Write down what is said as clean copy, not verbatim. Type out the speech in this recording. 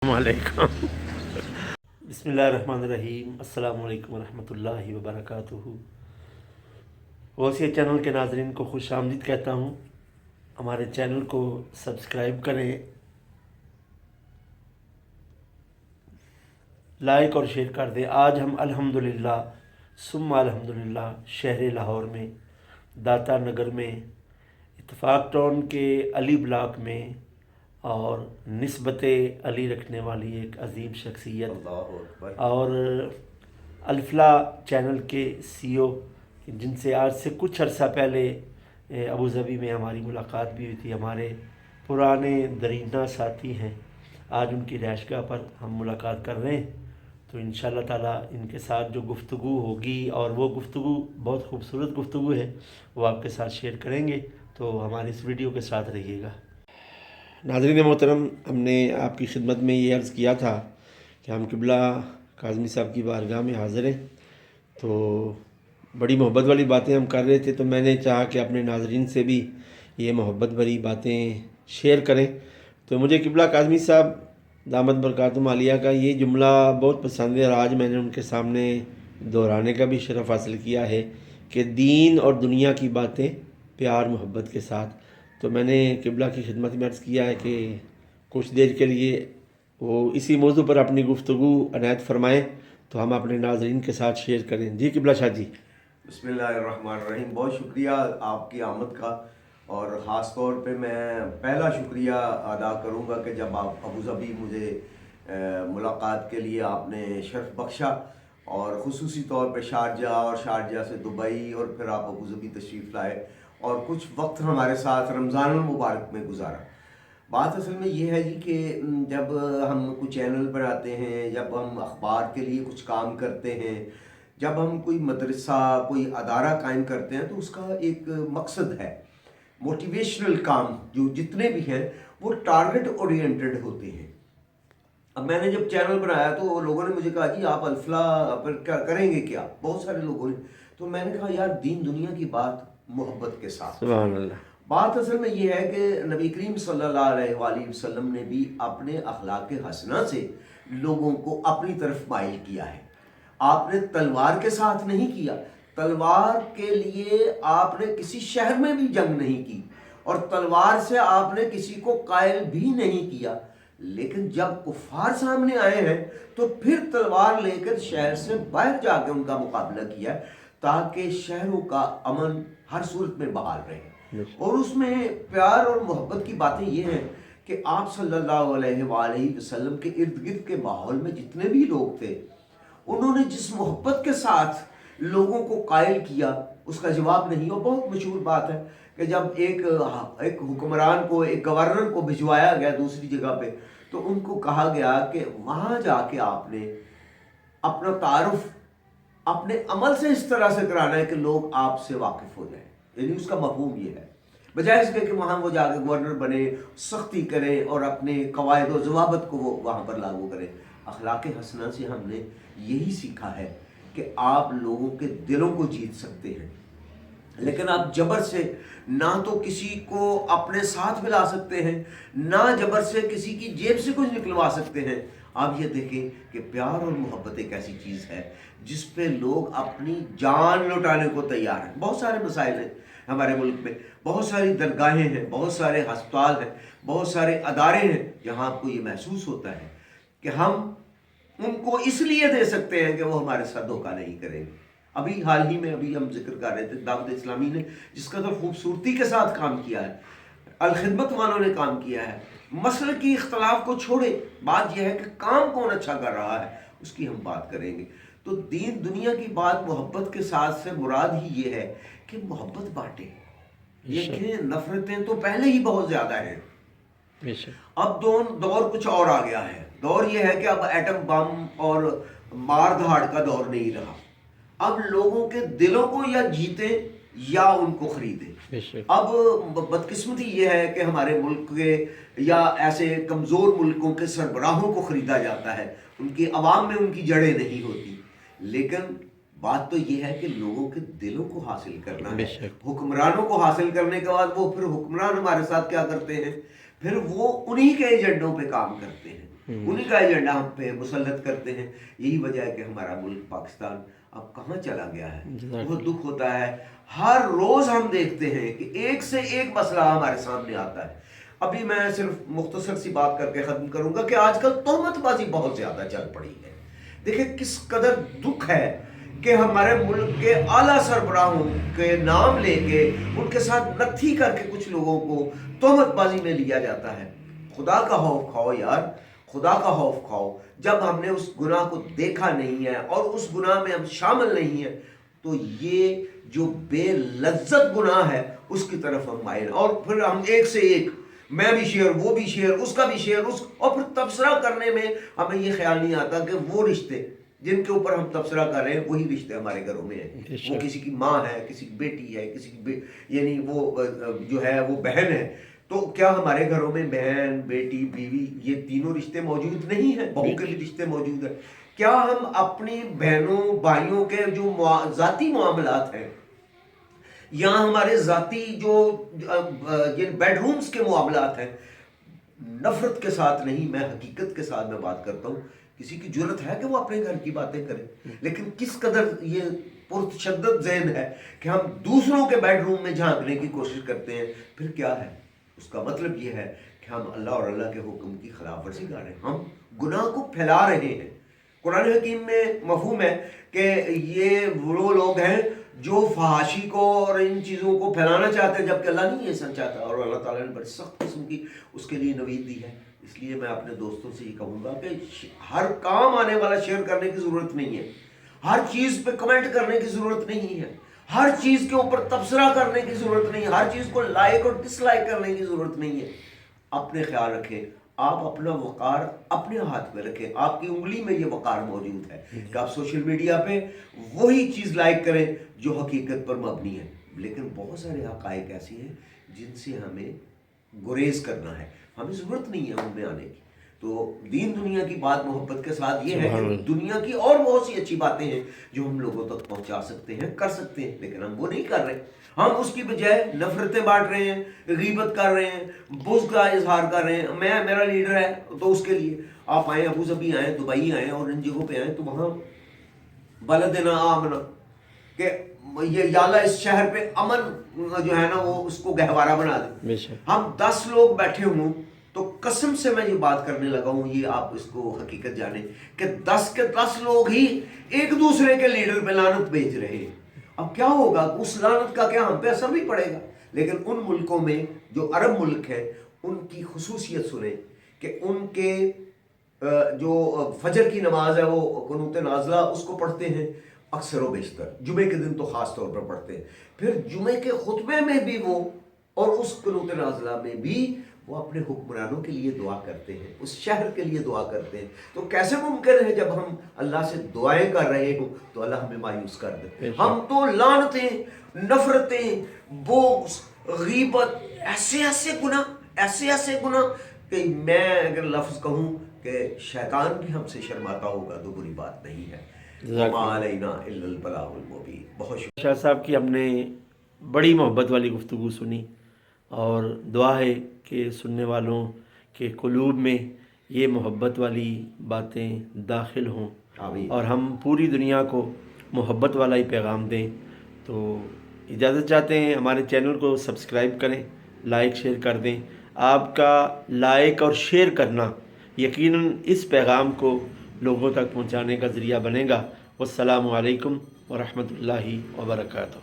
वालेकुम। बिस्मिल्लाहिर्रहमानिर्रहीम। अस्सलामु अलैकुम वरहमतुल्लाहि वबरकातुहू। वसीयत चैनल के नाज़रीन को खुश आमदीद कहता हूँ। हमारे चैनल को सब्सक्राइब करें, लाइक और शेयर कर दें। आज हम अल्हम्दुलिल्लाह सुम्मा अल्हम्दुलिल्लाह शहर लाहौर में दाता नगर में इत्तफाक टाउन के अली ब्लॉक में और निस्बत अली रखने वाली एक अजीम शख्सियत और अल्फला चैनल के सीईओ जिनसे आज से कुछ अर्सा पहले अबू धाबी में हमारी मुलाकात भी हुई थी, हमारे पुराने दरीना साथी हैं। आज उनकी रहायशगाह पर हम मुलाकात कर रहे हैं, तो इंशाअल्लाह ताला इनके साथ जो गुफ्तगू होगी, और वो गुफ्तगू बहुत खूबसूरत गुफ्तगू है, वो आपके साथ शेयर करेंगे। तो हमारी इस वीडियो के साथ रहिएगा। नाज़रीन मोहतरम, हमने आपकी खिदमत में ये अर्ज़ किया था कि हम क़िबला काज़मी साहब की बारगाह में हाज़िर हैं। तो बड़ी मोहब्बत वाली बातें हम कर रहे थे, तो मैंने चाहा कि अपने नाज़रीन से भी ये मोहब्बत भरी बातें शेयर करें। तो मुझे क़िबला काज़मी साहब दामद बरकातुहू आलिया का ये जुमला बहुत पसंद है, और आज मैंने उनके सामने दोहराने का भी शरफ़ हासिल किया है कि दीन और दुनिया की बातें प्यार मोहब्बत के साथ। तो मैंने क़िबला की खिदमत में अर्ज़ किया है कि कुछ देर के लिए वो इसी मौजू पर अपनी गुफ्तगू अनायत फरमाएँ, तो हम अपने नाज़रीन के साथ शेयर करें। जी क़िबला शाह जी। बिस्मिल्लाहिर्रहमानिर्रहीम। बहुत शुक्रिया आपकी आमद का, और ख़ास तौर पे मैं पहला शुक्रिया अदा करूँगा कि जब आप अबू धाबी मुझे मुलाकात के लिए आपने शर्फ बख्शा, और ख़ुसूसी तौर पे शारजा, और शारजा से दुबई, और फिर आप अबू धाबी तशरीफ़ लाए और कुछ वक्त हमारे साथ रमज़ानुल मुबारक में गुजारा। बात असल में ये है जी कि जब हम कुछ चैनल बनाते हैं, जब हम अखबार के लिए कुछ काम करते हैं, जब हम कोई मदरसा, कोई अदारा कायम करते हैं, तो उसका एक मकसद है। मोटिवेशनल काम जो जितने भी हैं वो टारगेट ओरिएंटेड होते हैं। अब मैंने जब चैनल बनाया तो लोगों ने मुझे कहा जी आप अल्फला पर क्या करेंगे, क्या, बहुत सारे लोगों ने। तो मैंने कहा यार दीन दुनिया की बात मोहब्बत के साथ। सुभान अल्लाह। बात असल में ये है कि नबी करीम सल्लल्लाहु अलैहि वसल्लम ने भी अपने अखलाक हसना से लोगों को अपनी तरफ माइल किया है। आपने तलवार के साथ नहीं किया। तलवार के लिए आपने किसी शहर में भी जंग नहीं की, और तलवार से आपने किसी को कायल भी नहीं किया। लेकिन जब कुफार सामने आए हैं तो फिर तलवार लेकर शहर से बाहर जाकर उनका मुकाबला किया, ताकि शहरों का अमन हर सूरत में बहाल रहे। और उसमें प्यार और मोहब्बत की बातें ये हैं कि आप सल्लल्लाहु अलैहि वसल्लम के इर्द गिर्द के माहौल में जितने भी लोग थे, उन्होंने जिस मोहब्बत के साथ लोगों को कायल किया उसका जवाब नहीं। और बहुत मशहूर बात है कि जब एक हुक्मरान को, एक गवर्नर को भिजवाया गया दूसरी जगह पे, तो उनको कहा गया कि वहाँ जाके आपने अपना तारुफ अपने अमल से इस तरह से कराना है कि लोग आपसे वाकिफ हो जाए। यानी उसका मफहूम ये है, बजाय इसके कि वहाँ वो जाके गवर्नर बने, सख्ती करें और अपने कवायद और ज़वाबत को वो वहाँ पर लागू करें। अखलाक हसना से हमने यही सीखा है कि आप लोगों के दिलों को जीत सकते हैं, लेकिन आप जबर से ना तो किसी को अपने साथ मिला सकते हैं, ना जबर से किसी की जेब से कुछ निकलवा सकते हैं। आप ये देखें कि प्यार और मोहब्बत एक ऐसी चीज़ है जिस पे लोग अपनी जान लुटाने को तैयार हैं। बहुत सारे मसाइल हैं हमारे मुल्क में, बहुत सारी दरगाहें हैं, बहुत सारे हस्पताल हैं, बहुत सारे अदारे हैं, जहाँ आपको ये महसूस होता है कि हम उनको इसलिए दे सकते हैं कि वो हमारे साथ धोखा नहीं करेंगे। अभी हाल ही में अभी हम जिक्र कर रहे थे, दावत इस्लामी ने जिसका तो खूबसूरती के साथ काम किया है, अल खिदमत वालों ने काम किया है। मसल की इख्तलाफ को छोड़े, बात यह है कि काम कौन अच्छा कर रहा है उसकी हम बात करेंगे। तो दीन दुनिया की बात मोहब्बत के साथ से मुराद ही ये है कि मोहब्बत बांटे। ये नफरतें तो पहले ही बहुत ज्यादा हैं, अब दौर कुछ और आ गया है। दौर ये है कि अब एटम बम और मार धाड़ का दौर नहीं रहा। अब लोगों के दिलों को या जीते या उनको खरीदे। अब बदकिस्मती ये है कि हमारे मुल्क के या ऐसे कमज़ोर मुल्कों के सरबराहों को ख़रीदा जाता है, उनकी आवाम में उनकी जड़ें नहीं होती। लेकिन बात तो ये है कि लोगों के दिलों को हासिल करना है। हुक्मरानों को हासिल करने के बाद वो फिर हुक्मरान हमारे साथ क्या करते हैं, फिर वो उन्हीं के एजेंडों पे काम करते हैं। انہی کا ایجنڈا ہم پہ مسلط کرتے ہیں. یہی وجہ ہے کہ ہمارا ملک پاکستان اب کہاں چلا گیا ہے. بہت دکھ ہوتا ہے. ہر روز ہم دیکھتے ہیں کہ ایک سے ایک مسئلہ ہمارے سامنے آتا ہے. ابھی میں صرف مختصر سی بات کر کے ختم کروں گا کہ آج کل تہمت بازی بہت زیادہ چل پڑی ہے. دیکھیں کس قدر دکھ ہے کہ ہمارے ملک کے اعلیٰ سربراہوں کے نام لے کے ان کے ساتھ نتھی کر کے کچھ لوگوں کو تہمت بازی میں لیا جاتا ہے. خدا کا خوف کھاؤ یار, خدا کا خوف کھاؤ. جب ہم نے اس گناہ کو دیکھا نہیں ہے اور اس گناہ میں ہم شامل نہیں ہیں تو یہ جو بے لذت گناہ ہے اس کی طرف ہم مائل, اور پھر ہم ایک سے ایک, میں بھی شیئر, وہ بھی شیئر, اس کا بھی شیئر, اور پھر تبصرہ کرنے میں ہمیں یہ خیال نہیں آتا کہ وہ رشتے جن کے اوپر ہم تبصرہ کر رہے ہیں وہی رشتے ہمارے گھروں میں ہیں. وہ کسی کی ماں ہے, کسی کی بیٹی ہے, کسی کی یعنی وہ جو ہے وہ بہن ہے. تو کیا ہمارے گھروں میں بہن, بیٹی, بیوی یہ تینوں رشتے موجود نہیں ہیں؟ بہو کے بھی رشتے موجود ہیں. کیا ہم اپنی بہنوں بھائیوں کے جو ذاتی معاملات ہیں یا ہمارے ذاتی جو بیڈ رومز کے معاملات ہیں نفرت کے ساتھ نہیں, میں حقیقت کے ساتھ میں بات کرتا ہوں, کسی کی جرت ہے کہ وہ اپنے گھر کی باتیں کرے, لیکن کس قدر یہ پرتشدد ذہن ہے کہ ہم دوسروں کے بیڈ روم میں جھانکنے کی کوشش کرتے ہیں. پھر کیا ہے اس کا مطلب یہ ہے کہ ہم اللہ اور اللہ کے حکم کی خلاف ورزی کر رہے ہیں, ہم گناہ کو پھیلا رہے ہیں. قرآن حکیم میں مفہوم ہے کہ یہ وہ لوگ ہیں جو فحاشی کو اور ان چیزوں کو پھیلانا چاہتے ہیں جبکہ اللہ نہیں ایسا چاہتا, اور اللہ تعالیٰ نے بڑی سخت قسم کی اس کے لیے نوید دی ہے. اس لیے میں اپنے دوستوں سے یہ کہوں گا کہ ہر کام آنے والا شیئر کرنے کی ضرورت نہیں ہے, ہر چیز پہ کمنٹ کرنے کی ضرورت نہیں ہے, ہر چیز کے اوپر تبصرہ کرنے کی ضرورت نہیں ہے, ہر چیز کو لائک اور ڈس لائک کرنے کی ضرورت نہیں ہے. اپنے خیال رکھیں, آپ اپنا وقار اپنے ہاتھ میں رکھیں. آپ کی انگلی میں یہ وقار موجود ہے کہ آپ سوشل میڈیا پہ وہی چیز لائک کریں جو حقیقت پر مبنی ہے. لیکن بہت سارے حقائق ایسی ہیں جن سے ہمیں گریز کرنا ہے, ہمیں ضرورت نہیں ہے ان میں آنے کی. تو دین دنیا کی بات محبت کے ساتھ یہ ہے کہ دنیا کی اور بہت سی اچھی باتیں ہیں جو ہم لوگوں تک پہنچا سکتے ہیں, کر سکتے ہیں, لیکن ہم وہ نہیں کر رہے. ہم اس کی بجائے نفرتیں بانٹ رہے ہیں, غیبت کر رہے ہیں, بغض کا اظہار کر رہے ہیں. میرا لیڈر ہے تو اس کے لیے آپ آئیں, ابو ظبی آئیں, دبئی آئیں اور ان جگہوں پہ آئیں تو وہاں بلدنا آمنا کہ یہ یا اللہ اس شہر پہ امن جو ہے نا وہ اس کو گہوارہ بنا دے. ہم 10 لوگ بیٹھے ہوں تو قسم سے میں یہ بات کرنے لگا ہوں, یہ آپ اس کو حقیقت جانیں کہ 10 کے 10 لوگ ہی ایک دوسرے کے لیڈر پہ لعنت بھیج رہے ہیں. اب کیا ہوگا, اس لعنت کا کیا ہم پہ اثر نہیں پڑے گا. لیکن ان ملکوں میں جو عرب ملک ہیں ان کی خصوصیت سنیں کہ ان کے جو فجر کی نماز ہے وہ قنوت نازلہ اس کو پڑھتے ہیں اکثر و بیشتر, جمعے کے دن تو خاص طور پر پڑھتے ہیں. پھر جمعے کے خطبے میں بھی وہ اور اس قنوت نازلہ میں بھی وہ اپنے حکمرانوں کے لیے دعا کرتے ہیں, اس شہر کے لیے دعا کرتے ہیں. تو کیسے ممکن ہے جب ہم اللہ سے دعائیں کر رہے ہوں تو اللہ ہمیں مایوس کر دے. ہم تو لعنتیں, نفرتیں, بغض, غیبت, ایسے گناہ کہ میں اگر لفظ کہوں کہ شیطان بھی ہم سے شرماتا ہوگا تو بری بات نہیں ہے. بہت شاہ صاحب کی ہم نے بڑی محبت والی گفتگو سنی, اور دعا ہے کہ سننے والوں کے قلوب میں یہ محبت والی باتیں داخل ہوں اور ہم پوری دنیا کو محبت والا ہی پیغام دیں. تو اجازت چاہتے ہیں, ہمارے چینل کو سبسکرائب کریں, لائک شیئر کر دیں. آپ کا لائک اور شیئر کرنا یقیناً اس پیغام کو لوگوں تک پہنچانے کا ذریعہ بنے گا. والسلام علیکم ورحمۃ اللہ وبرکاتہ.